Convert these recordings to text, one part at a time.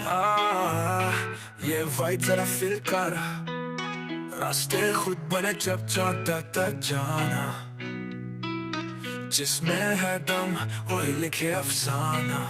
ये वाइब जरा फील कर, रास्ते खुद बने जब चाहता था जाना, जिसमें है दम वही लिखे अफसाना।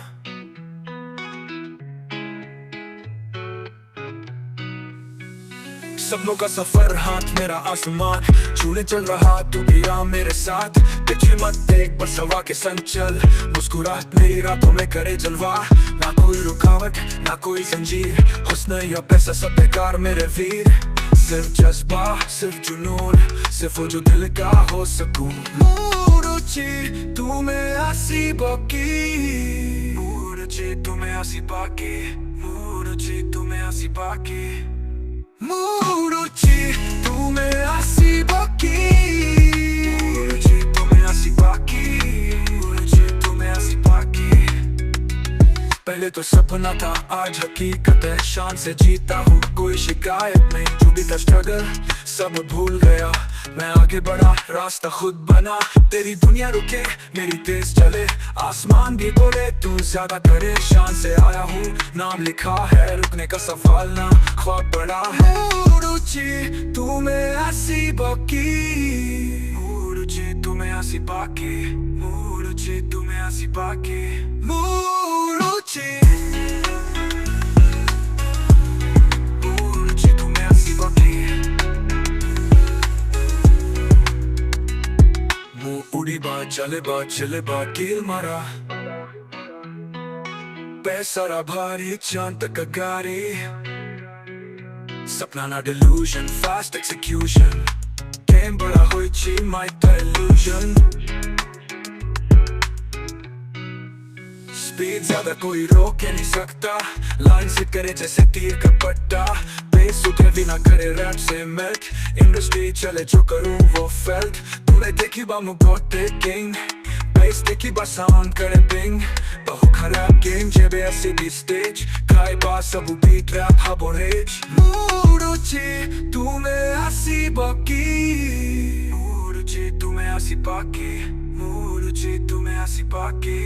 सपनों का सफर हाथ मेरा आसमान छूने चल रहा, तू भी आ मेरे साथ। पीछे मत देख बस हवा के संग चल, मुस्कुराहट मेरी रातों में करे जलवा। ना कोई रुकावट ना कोई जंजीर, हुस्न या पैसा सब बेकार मेरे वीर। सिर्फ जज्बा सिर्फ जुनून, सिर्फ वो जो दिल का हो सकून। मुरुची तू में आसी बाकी, मुरुची तू में आसी बाकी, मुरुची तू में आसी बाकी, मुरुची तू में आसी बाकी, मुरुची तू में आसी बाकी, मुरुची तू में आसी बाकी। पहले तो सपना था आज हकीकत है, शान से जीता हूँ कोई शिकायत नहीं। जो भी था स्ट्रगल सब भूल गया, मैं आगे बढ़ा रास्ता खुद बना। तेरी दुनिया रुके मेरी तेज चले, आसमान भी बोले तू ज्यादा करे। शान से आया हूँ नाम लिखा है, रुकने का सवाल ना ख्वाब बड़ा है। मुरुची तू में आसी बाकी, मुरुची तू में आसी बाकी, मुरुची तू में आसी बाकी, मुरुची मुरुची तू में आसी बाकी। उड़ी बा चले बा कील मारा, पैसा भारी चांद तक गाड़ी। सपना ना delusion, fast execution, game बड़ा हुई ची my illusion। स्पीड ज्यादा कोई रोक नहीं सकता, लाइन से करे जैसे तीर का पट्टा। बेस उठे बिना करे रैप से मेल्ट, इंडस्ट्री चले जो करूँ वो फेल्ट। तूने देखी बा मुगोटे किंग, बेस देखी बा साउंड करे बिंग। बहु खराब गेम जेबे ऐसी भी स्टेज, खाई बा सबू बीट रैप हबो रेज। मुरुची तू में आसी बाकी, मुरुची तू में आसी बाकी, मुरुची तू में आसी बाकी।